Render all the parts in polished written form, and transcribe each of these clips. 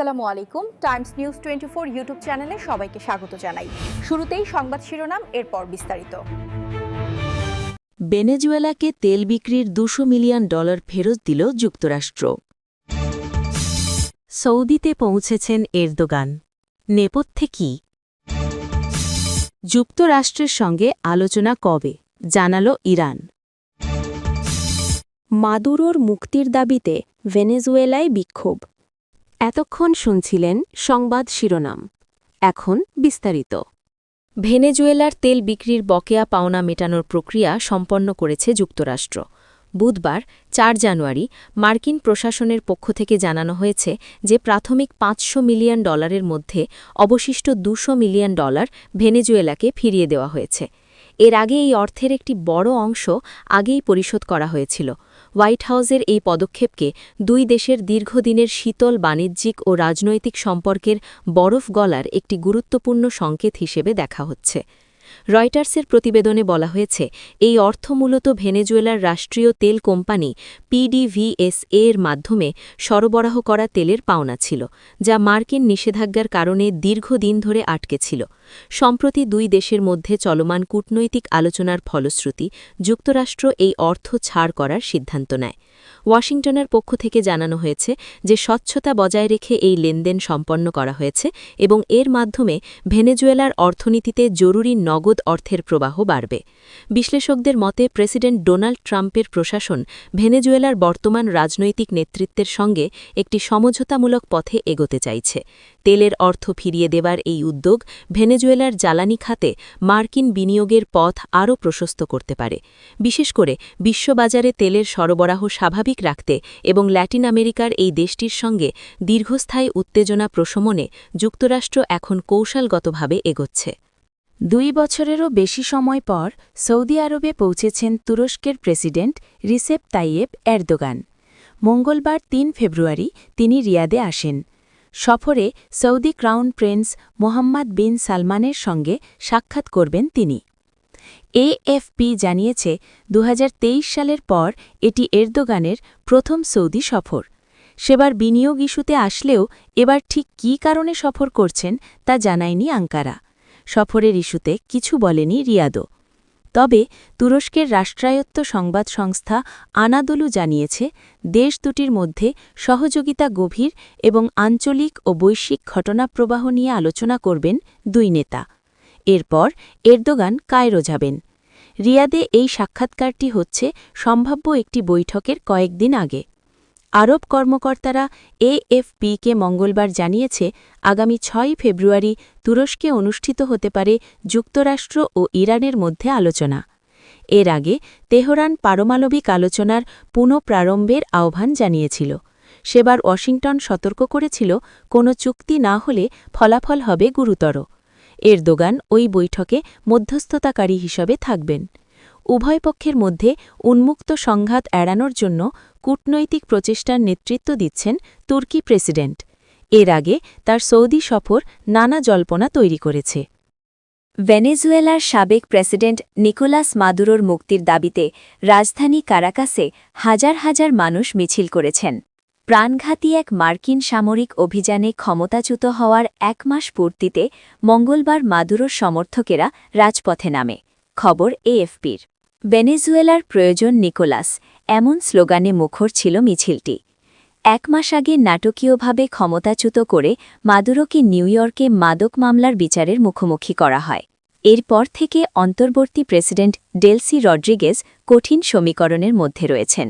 আসসালামু আলাইকুম। Times news 24 YouTube চ্যানেলে সবাইকে স্বাগত জানাই। শুরুতেই সংবাদ শিরোনাম, এরপর বিস্তারিত। ভেনেজুয়েলাকে তেল বিক্রির $200 মিলিয়ন ফেরত দিল যুক্তরাষ্ট্র। সৌদিতে পৌঁছেছেন এরদোগান। নেপথ্যে কি? যুক্তরাষ্ট্রের সঙ্গে আলোচনা কবে, জানাল ইরান। মাদুরোর মুক্তির দাবিতে ভেনেজুয়েলায় বিক্ষোভ। এতক্ষণ শুনছিলেন সংবাদ শিরোনাম, এখন বিস্তারিত। ভেনেজুয়েলার তেল বিক্রির বকেয়া পাওনা মেটানোর প্রক্রিয়া সম্পন্ন করেছে যুক্তরাষ্ট্র। বুধবার ৪ জানুয়ারি মার্কিন প্রশাসনের পক্ষ থেকে জানানো হয়েছে যে প্রাথমিক $500 মিলিয়ন মধ্যে অবশিষ্ট $200 মিলিয়ন ভেনেজুয়েলাকে ফিরিয়ে দেওয়া হয়েছে। এর আগে এই অর্থের একটি বড় অংশ আগেই পরিশোধ করা হয়েছিল। হোয়াইট হাউসের এই পদক্ষেপকে দুই দেশের দীর্ঘদিনের শীতল বাণিজ্যিক ও রাজনৈতিক সম্পর্কের বরফ গলার একটি গুরুত্বপূর্ণ সংকেত হিসেবে দেখা হচ্ছে। রয়টার্সের প্রতিবেদনে বলা হয়েছে, এই অর্থ মূলত ভেনেজুয়েলার রাষ্ট্রীয় তেল কোম্পানি PDVSA এর মাধ্যমে সরবরাহ করা তেলের পাওনা ছিল, যা মার্কিন নিষেধাজ্ঞার কারণে দীর্ঘদিন ধরে আটকে ছিল। সম্প্রতি দুই দেশের মধ্যে চলমান কূটনৈতিক আলোচনার ফলশ্রুতি যুক্তরাষ্ট্র এই অর্থ ছাড় করার সিদ্ধান্ত নেয়। ওয়াশিংটনের পক্ষ থেকে জানানো হয়েছে যে স্বচ্ছতা বজায় রেখে এই লেনদেন সম্পন্ন করা হয়েছে এবং এর মাধ্যমে ভেনেজুয়েলার অর্থনীতিতে জরুরি নগদ অর্থের প্রবাহ বাড়বে। বিশ্লেষকদের মতে প্রেসিডেন্ট ডোনাল্ড ট্রাম্পের প্রশাসন ভেনেজুয়েলার বর্তমান রাজনৈতিক নেতৃত্বের সঙ্গে একটি সমঝোতামূলক পথে এগোতে চাইছে। তেলের অর্থ ফিরিয়ে দেবার এই উদ্যোগ ভেনেজুয়েলার জ্বালানি খাতে মার্কিন বিনিয়োগের পথ আরও প্রশস্ত করতে পারে, বিশেষ করে বিশ্ববাজারে তেলের সরবরাহ স্বাভাবিক রাখতে এবং ল্যাটিন আমেরিকার এই দেশটির সঙ্গে দীর্ঘস্থায়ী উত্তেজনা প্রশমনে যুক্তরাষ্ট্র এখন কৌশলগতভাবে এগোচ্ছে। 2 বছরেরও বেশি সময় পর সৌদি আরবে পৌঁছেছেন তুরস্কের প্রেসিডেন্ট রিসেপ তাইয়েব এরদোগান। মঙ্গলবার 3 ফেব্রুয়ারি তিনি রিয়াদে আসেন। সফরে সৌদি ক্রাউন প্রিন্স মোহাম্মদ বিন সালমানের সঙ্গে সাক্ষাৎ করবেন তিনি। AFP জানিয়েছে 2023 সালের পর এটি এরদোগানের প্রথম সৌদি সফর। সেবার বিনিয়োগ ইস্যুতে আসলেও এবার ঠিক কী কারণে সফর করছেন তা জানায়নি আঙ্কারা। সফরের ইস্যুতে কিছু বলেনি রিয়াদও। তবে তুরস্কের রাষ্ট্রায়ত্ত সংবাদ সংস্থা আনাদোলু জানিয়েছে, দেশ দুটির মধ্যে সহযোগিতা গভীর এবং আঞ্চলিক ও বৈশ্বিক ঘটনাপ্রবাহ নিয়ে আলোচনা করবেন দুই নেতা। এরপর এরদোগান কায়রো যাবেন। রিয়াদে এই সাক্ষাৎকারটি হচ্ছে সম্ভাব্য একটি বৈঠকের কয়েকদিন আগে। আরব কর্মকর্তারা AFP-কে মঙ্গলবার জানিয়েছে, আগামী 6 ফেব্রুয়ারি তুরস্কে অনুষ্ঠিত হতে পারে যুক্তরাষ্ট্র ও ইরানের মধ্যে আলোচনা। এর আগে তেহরান পারমাণবিক আলোচনার পুনঃপ্রারম্ভের আহ্বান জানিয়েছিল। সেবার ওয়াশিংটন সতর্ক করেছিল, কোনো চুক্তি না হলে ফলাফল হবে গুরুতর। এরদোগান ওই বৈঠকে মধ্যস্থতাকারী হিসাবে থাকবেন। উভয় পক্ষের মধ্যে উন্মুক্ত সংঘাত এড়ানোর জন্য কূটনৈতিক প্রচেষ্টার নেতৃত্ব দিচ্ছেন তুর্কি প্রেসিডেন্ট। এর আগে তার সৌদি সফর নানা জল্পনা তৈরি করেছে। ভেনেজুয়েলার সাবেক প্রেসিডেন্ট নিকোলাস মাদুরোর মুক্তির দাবিতে রাজধানী কারাকাসে হাজার হাজার মানুষ মিছিল করেছেন। প্রাণঘাতী এক মার্কিন সামরিক অভিযানে ক্ষমতাচ্যুত হওয়ার 1 মাস পূর্তিতে মঙ্গলবার মাদুরোর সমর্থকেরা রাজপথে নামে, খবর AFP-র। ভেনেজুয়েলার প্রয়োজন নিকোলাস, এমন স্লোগানে মুখর ছিল মিছিলটি। 1 মাস আগে নাটকীয়ভাবে ক্ষমতাচ্যুত করে মাদুরোকে নিউইয়র্কে মাদক মামলার বিচারের মুখোমুখি করা হয়। এরপর থেকে অন্তর্বর্তী প্রেসিডেন্ট ডেলসি রড্রিগেজ কঠিন সমীকরণের মধ্যে রয়েছেন।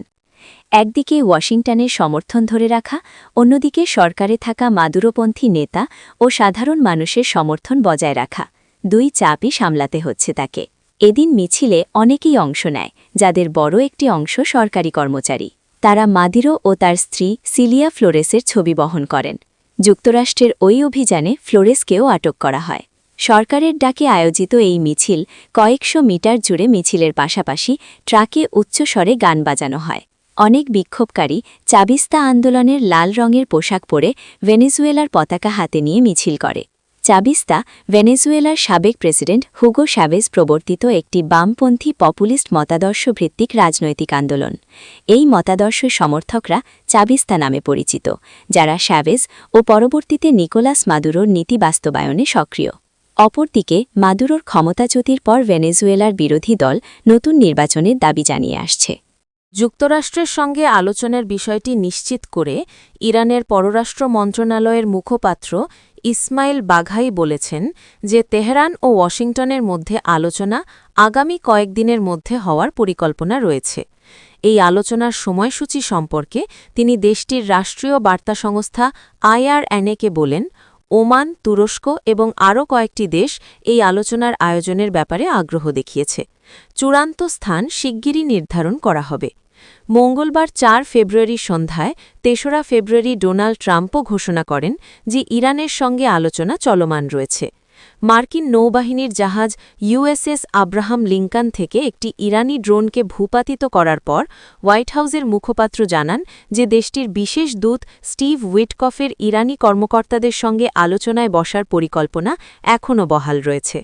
একদিকে ওয়াশিংটনের সমর্থন ধরে রাখা, অন্যদিকে সরকারে থাকা মাদুরোপন্থী নেতা ও সাধারণ মানুষের সমর্থন বজায় রাখা, দুই চাপই সামলাতে হচ্ছে তাকে। এদিন মিছিলে অনেকেই অংশ নেয়, যাদের বড় একটি অংশ সরকারি কর্মচারী। তারা মাদিরো ও তার স্ত্রী সিলিয়া ফ্লোরেসের ছবি বহন করেন। যুক্তরাষ্ট্রের ওই অভিযানে ফ্লোরেসকেও আটক করা হয়। সরকারের ডাকে আয়োজিত এই মিছিল কয়েকশো মিটার জুড়ে মিছিলের পাশাপাশি ট্রাকে উচ্চস্বরে গান বাজানো হয়। অনেক বিক্ষোভকারী চাবিস্তা আন্দোলনের লাল রঙের পোশাক পরে ভেনেজুয়েলার পতাকা হাতে নিয়ে মিছিল করে। চাবিস্তা ভেনেজুয়েলার সাবেক প্রেসিডেন্ট হুগো শ্যাভেজ প্রবর্তিত একটি বামপন্থী পপুলিস্ট মতাদর্শভিত্তিক রাজনৈতিক আন্দোলন। এই মতাদর্শ সমর্থকরা চাবিস্তা নামে পরিচিত, যারা শ্যাভেজ ও পরবর্তীতে নিকোলাস মাদুরোর নীতি বাস্তবায়নে সক্রিয়। অপরদিকে মাদুরোর ক্ষমতাচ্যুতির পর ভেনেজুয়েলার বিরোধী দল নতুন নির্বাচনের দাবি জানিয়ে আসছে। যুক্তরাষ্ট্রের সঙ্গে আলোচনার বিষয়টি নিশ্চিত করে ইরানের পররাষ্ট্র মন্ত্রণালয়ের মুখপাত্র ইসমাইল বাঘাই বলেছেন যে তেহরান ও ওয়াশিংটনের মধ্যে আলোচনা আগামী কয়েকদিনের মধ্যে হওয়ার পরিকল্পনা রয়েছে। এই আলোচনার সময়সূচি সম্পর্কে তিনি দেশটির রাষ্ট্রীয় বার্তা সংস্থা IRNA-কে বলেন, ওমান, তুরস্ক এবং আরও কয়েকটি দেশ এই আলোচনার আয়োজনের ব্যাপারে আগ্রহ দেখিয়েছে। চূড়ান্ত স্থান শিগগিরই নির্ধারণ করা হবে। মঙ্গলবার 4 ফেব্রুয়ারি সন্ধ্যায় 3রা ফেব্রুয়ারি ডোনাল্ড ট্রাম্পও ঘোষণা করেন যে ইরানের সঙ্গে আলোচনা চলমান রয়েছে। মার্কিন নৌবাহিনীর জাহাজ USS আব্রাহাম লিঙ্কন থেকে একটি ইরানি ড্রোনকে ভূপাতিত করার পর হোয়াইট হাউসের মুখপাত্র জানান যে দেশটির বিশেষ দূত স্টিভ উইটকফের ইরানি কর্মকর্তাদের সঙ্গে আলোচনায় বসার পরিকল্পনা এখনও বহাল রয়েছে।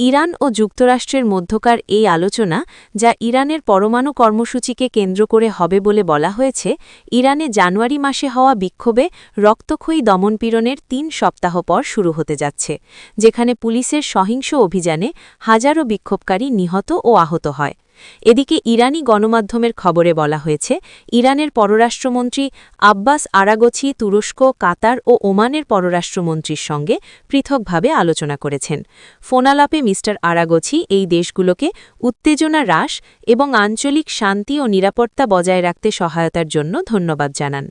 ইরান ও যুক্তরাষ্ট্রের মধ্যকার এই আলোচনা, যা ইরানের পরমাণু কর্মসূচিকে কেন্দ্র করে হবে বলে বলা হয়েছে, ইরানে জানুয়ারি মাসে হওয়া বিক্ষোভে রক্তক্ষয়ী দমনপীড়নের 3 সপ্তাহ পর শুরু হতে যাচ্ছে, যেখানে পুলিশের সহিংস অভিযানে হাজারো বিক্ষোভকারী নিহত ও আহত হয়। এদিকে ইরানি গণমাধ্যমের খবরে বলা হয়েছে, ইরানের পররাষ্ট্রমন্ত্রী আব্বাস আরাগচি তুরস্ক, কাতার ও ওমানের পররাষ্ট্রমন্ত্রীর সঙ্গে পৃথকভাবে আলোচনা করেছেন। ফোনালাপে মি. আরাগচি এই দেশগুলোকে উত্তেজনা হ্রাস এবং আঞ্চলিক শান্তি ও নিরাপত্তা বজায় রাখতে সহায়তার জন্য ধন্যবাদ জানান।